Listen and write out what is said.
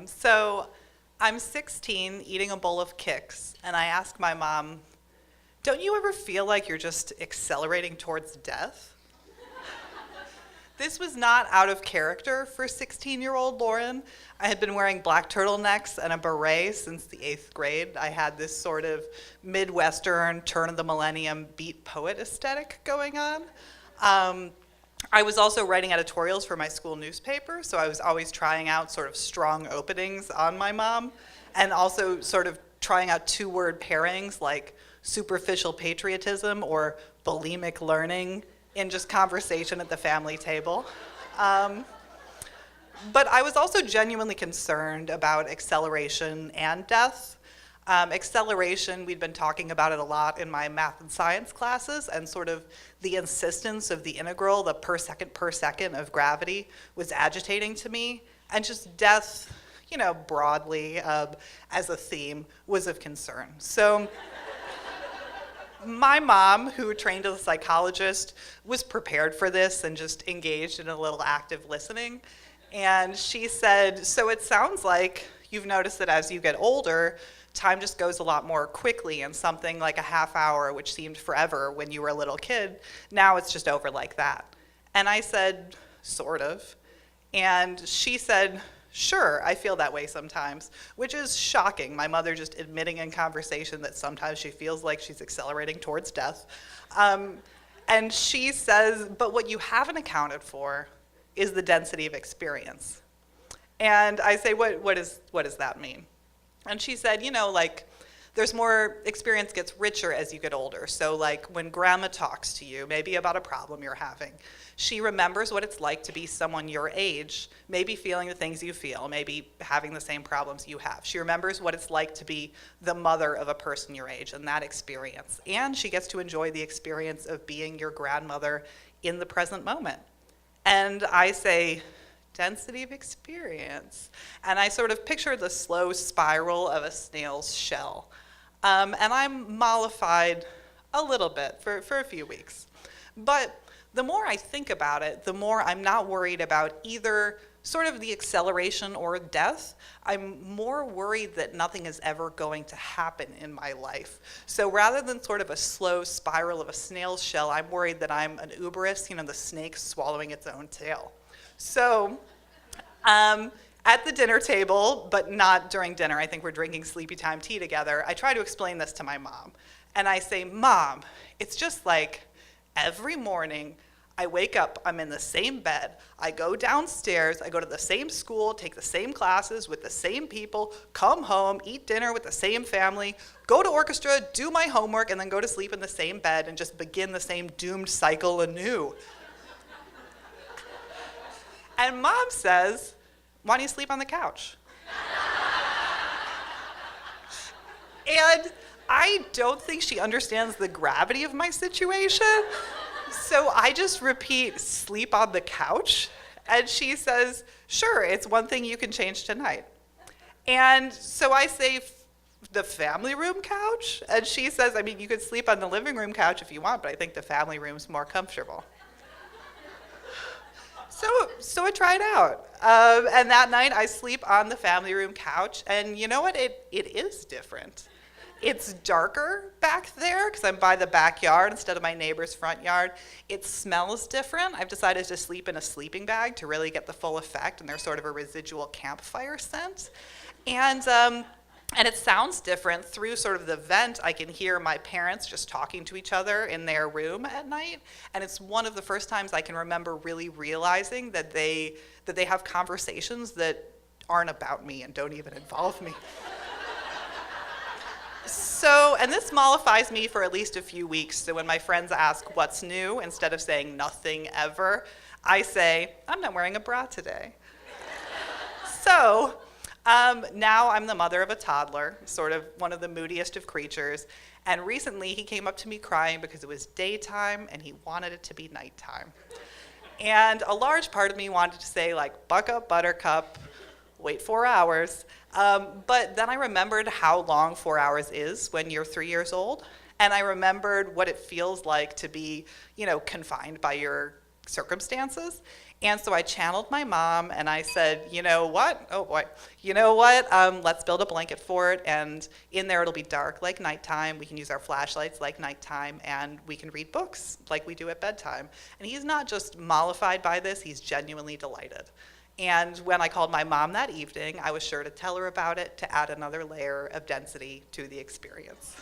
So I'm 16, eating a bowl of Kix, and I ask my mom, don't you ever feel like you're just accelerating towards death? This was not out of character for 16-year-old Lauren. I had been wearing black turtlenecks and a beret since the 8th grade. I had this sort of Midwestern, turn of the millennium beat poet aesthetic going on. I was also writing editorials for my school newspaper, so I was always trying out sort of strong openings on my mom, and also sort of trying out 2-word pairings like superficial patriotism or bulimic learning in just conversation at the family table. But I was also genuinely concerned about acceleration and death. Acceleration, we'd been talking about it a lot in my math and science classes, and sort of the insistence of the integral, the per second of gravity, was agitating to me. And just death, broadly as a theme, was of concern. So my mom, who trained as a psychologist, was prepared for this and just engaged in a little active listening. And she said, so it sounds like you've noticed that as you get older, time just goes a lot more quickly, and something like a half hour, which seemed forever when you were a little kid, now it's just over like that. And I said, sort of. And she said, sure, I feel that way sometimes, which is shocking. My mother just admitting in conversation that sometimes she feels like she's accelerating towards death. And she says, but what you haven't accounted for is the density of experience. And I say, what does that mean? And she said, there's more, experience gets richer as you get older. So like when grandma talks to you, maybe about a problem you're having, she remembers what it's like to be someone your age, maybe feeling the things you feel, maybe having the same problems you have. She remembers what it's like to be the mother of a person your age and that experience. And she gets to enjoy the experience of being your grandmother in the present moment. And I say, density of experience. And I sort of picture the slow spiral of a snail's shell. And I'm mollified a little bit for a few weeks. But the more I think about it, the more I'm not worried about either sort of the acceleration or death. I'm more worried that nothing is ever going to happen in my life. So rather than sort of a slow spiral of a snail's shell, I'm worried that I'm an uberus, the snake swallowing its own tail. So at the dinner table, but not during dinner, I think we're drinking sleepy time tea together, I try to explain this to my mom. And I say, Mom, it's just like every morning I wake up, I'm in the same bed, I go downstairs, I go to the same school, take the same classes with the same people, come home, eat dinner with the same family, go to orchestra, do my homework, and then go to sleep in the same bed and just begin the same doomed cycle anew. And Mom says, why don't you sleep on the couch? And I don't think she understands the gravity of my situation. So I just repeat, sleep on the couch. And she says, sure, it's one thing you can change tonight. And so I say, the family room couch? And she says, you could sleep on the living room couch if you want, but I think the family room's more comfortable. So I tried out. And that night I sleep on the family room couch, and you know what? It is different. It's darker back there because I'm by the backyard instead of my neighbor's front yard. It smells different. I've decided to sleep in a sleeping bag to really get the full effect, and there's sort of a residual campfire scent. And it sounds different. Through sort of the vent, I can hear my parents just talking to each other in their room at night. And it's one of the first times I can remember really realizing that they have conversations that aren't about me and don't even involve me. So, and this mollifies me for at least a few weeks. So when my friends ask what's new, instead of saying nothing ever, I say, I'm not wearing a bra today. So, now I'm the mother of a toddler, sort of one of the moodiest of creatures. And recently he came up to me crying because it was daytime and he wanted it to be nighttime. And a large part of me wanted to say, buck up, buttercup, wait 4 hours. But then I remembered how long 4 hours is when you're 3 years old. And I remembered what it feels like to be, confined by your circumstances. And so I channeled my mom and I said, you know what? Oh boy. You know what? Let's build a blanket fort, and in there it'll be dark like nighttime. We can use our flashlights like nighttime, and we can read books like we do at bedtime. And he's not just mollified by this, he's genuinely delighted. And when I called my mom that evening, I was sure to tell her about it to add another layer of density to the experience.